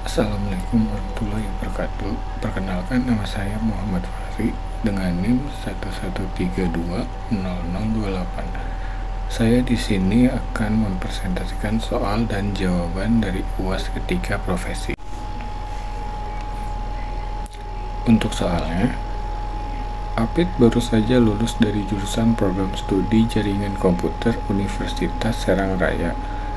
Assalamualaikum warahmatullahi wabarakatuh. Perkenalkan, nama saya Muhammad Fahri dengan NIM 11320028. Saya di sini akan mempresentasikan soal dan jawaban dari UAS ketika profesi. Untuk soalnya, Apit baru saja lulus dari jurusan Program Studi Jaringan Komputer Universitas Serang Raya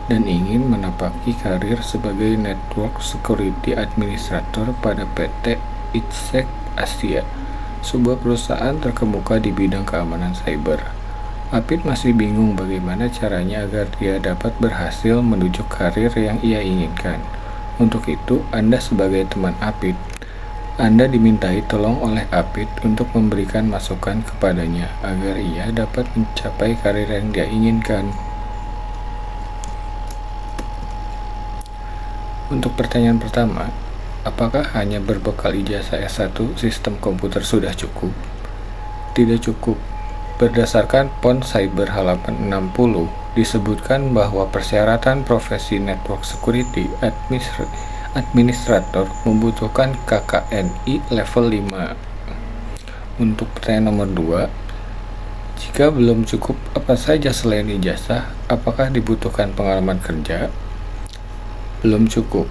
dan ingin menapaki karir sebagai Network Security Administrator pada PT ITSEC Asia, sebuah perusahaan terkemuka di bidang keamanan cyber. Apit masih bingung bagaimana caranya agar dia dapat berhasil menuju karir yang ia inginkan. Untuk itu, Anda sebagai teman Apit, Anda dimintai tolong oleh Apit untuk memberikan masukan kepadanya agar ia dapat mencapai karir yang dia inginkan. Untuk pertanyaan pertama, apakah hanya berbekal ijazah S1 sistem komputer sudah cukup? Tidak cukup. Berdasarkan PON Cyber halaman 60, disebutkan bahwa persyaratan profesi Network Security Administrator membutuhkan KKNI level 5. Untuk pertanyaan nomor 2, jika belum cukup apa saja selain ijazah, apakah dibutuhkan pengalaman kerja? Belum cukup,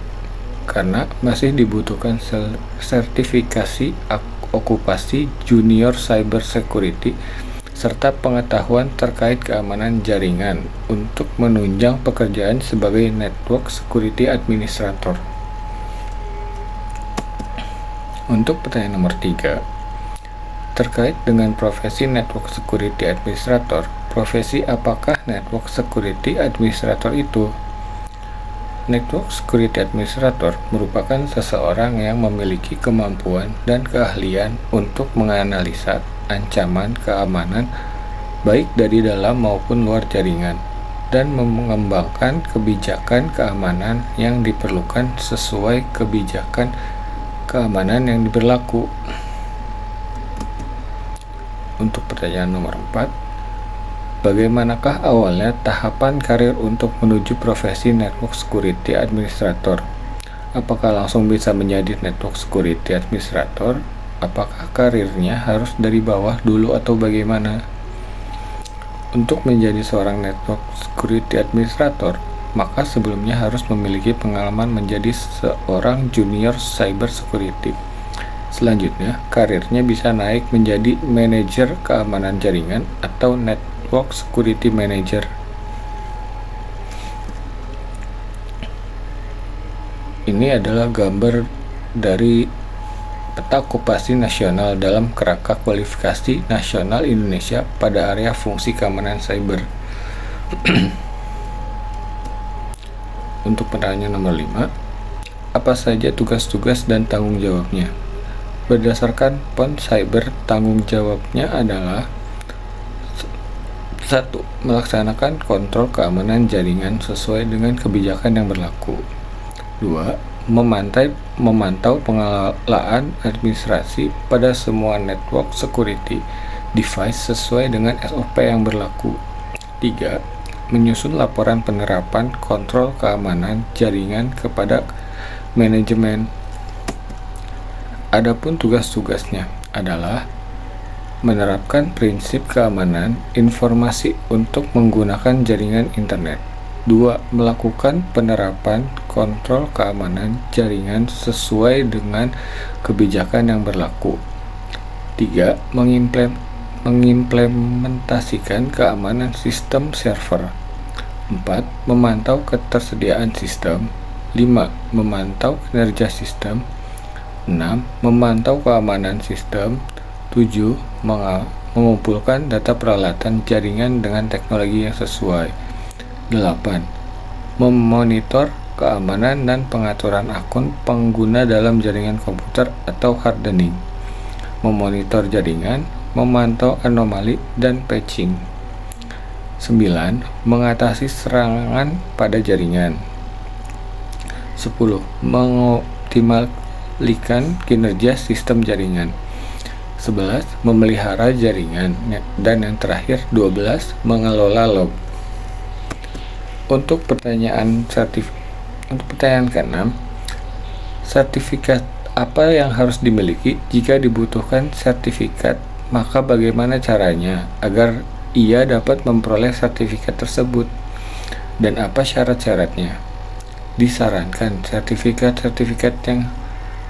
karena masih dibutuhkan sertifikasi okupasi Junior Cyber Security serta pengetahuan terkait keamanan jaringan untuk menunjang pekerjaan sebagai Network Security Administrator. Untuk pertanyaan nomor 3, terkait dengan profesi Network Security Administrator, profesi apakah Network Security Administrator itu? Network Security Administrator merupakan seseorang yang memiliki kemampuan dan keahlian untuk menganalisa ancaman keamanan baik dari dalam maupun luar jaringan dan mengembangkan kebijakan keamanan yang diperlukan sesuai kebijakan keamanan yang berlaku. Untuk pertanyaan nomor 4, bagaimanakah awalnya tahapan karir untuk menuju profesi Network Security Administrator? Apakah langsung bisa menjadi Network Security Administrator? Apakah karirnya harus dari bawah dulu atau bagaimana? Untuk menjadi seorang Network Security Administrator, maka sebelumnya harus memiliki pengalaman menjadi seorang Junior Cyber Security. Selanjutnya, karirnya bisa naik menjadi manajer keamanan jaringan atau Network Security Manager. Ini adalah gambar dari peta okupasi nasional dalam kerangka kualifikasi nasional Indonesia pada area fungsi keamanan cyber. Untuk pertanyaan nomor 5, apa saja tugas-tugas dan tanggung jawabnya? Berdasarkan PON Cyber, tanggung jawabnya adalah 1. Melaksanakan kontrol keamanan jaringan sesuai dengan kebijakan yang berlaku. 2. Memantau pengelolaan administrasi pada semua network security device sesuai dengan SOP yang berlaku. 3. Menyusun laporan penerapan kontrol keamanan jaringan kepada manajemen. Adapun tugas-tugasnya adalah menerapkan prinsip keamanan informasi untuk menggunakan jaringan internet. 2. Melakukan penerapan kontrol keamanan jaringan sesuai dengan kebijakan yang berlaku. 3. Mengimplementasikan keamanan sistem server. 4. Memantau ketersediaan sistem. 5. Memantau kinerja sistem. 6. Memantau keamanan sistem. 7. Mengumpulkan data peralatan jaringan dengan teknologi yang sesuai. 8. Memonitor keamanan dan pengaturan akun pengguna dalam jaringan komputer atau hardening. Memonitor jaringan, memantau anomali dan patching. 9. Mengatasi serangan pada jaringan. 10. Mengoptimalkan kinerja sistem jaringan. 11. Memelihara jaringan. Dan yang terakhir 12. Mengelola log. Untuk pertanyaan ke-6, Sertifikat apa yang harus dimiliki? Jika dibutuhkan sertifikat, maka bagaimana caranya agar ia dapat memperoleh sertifikat tersebut? Dan apa syarat-syaratnya? Disarankan sertifikat-sertifikat yang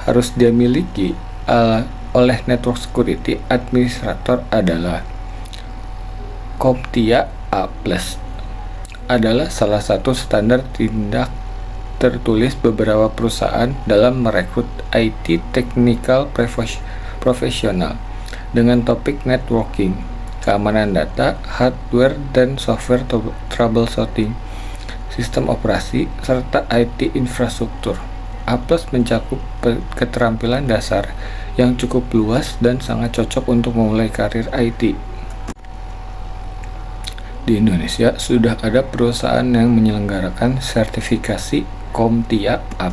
harus dia miliki oleh Network Security Administrator adalah CompTIA A+, adalah salah satu standar tindak tertulis beberapa perusahaan dalam merekrut IT Technical Professional dengan topik networking, keamanan data, hardware dan software troubleshooting, sistem operasi, serta IT infrastruktur. A+ mencakup keterampilan dasar yang cukup luas dan sangat cocok untuk memulai karir IT. Di Indonesia sudah ada perusahaan yang menyelenggarakan sertifikasi CompTIA A+,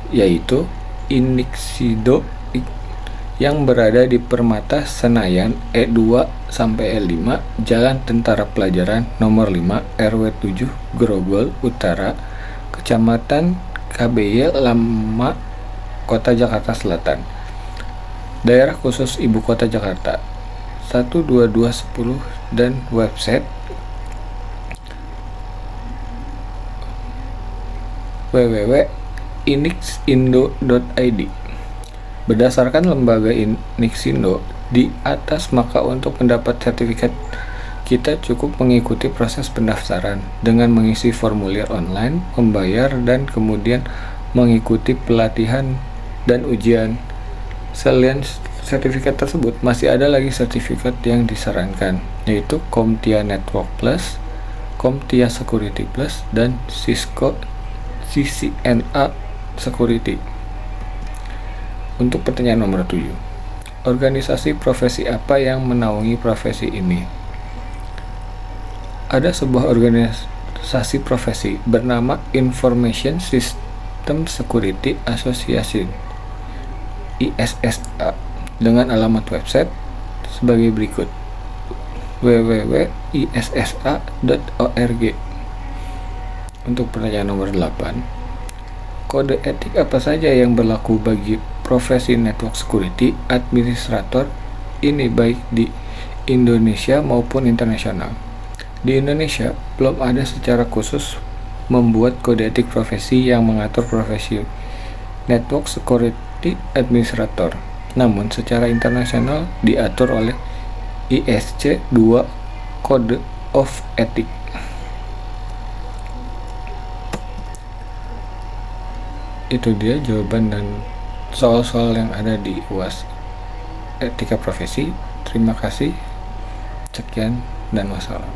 yaitu Inixindo yang berada di Permata Senayan E2-E5 Jalan Tentara Pelajaran Nomor 5 RW 7 Grogol Utara, Kecamatan KBY Lama, Kota Jakarta Selatan. Daerah khusus Ibu Kota Jakarta 12210 dan website www.inixindo.id. Berdasarkan lembaga Inixindo di atas, maka untuk mendapat sertifikat kita cukup mengikuti proses pendaftaran dengan mengisi formulir online, membayar, dan kemudian mengikuti pelatihan dan ujian. Selain sertifikat tersebut, masih ada lagi sertifikat yang disarankan, yaitu CompTIA Network Plus, CompTIA Security Plus, dan Cisco CCNA Security. Untuk pertanyaan nomor 7, organisasi profesi apa yang menaungi profesi ini? Ada sebuah organisasi profesi bernama Information System Security Association ISSA dengan alamat website sebagai berikut: www.issa.org. Untuk pertanyaan nomor 8, kode etik apa saja yang berlaku bagi profesi Network Security Administrator ini baik di Indonesia maupun internasional? Di Indonesia belum ada secara khusus membuat kode etik profesi yang mengatur profesi Network Security Administrator. Namun secara internasional diatur oleh ISC 2 Code of Ethics. Itu dia jawaban dan soal-soal yang ada di UAS Etika Profesi. Terima kasih. Sekian dan wassalam.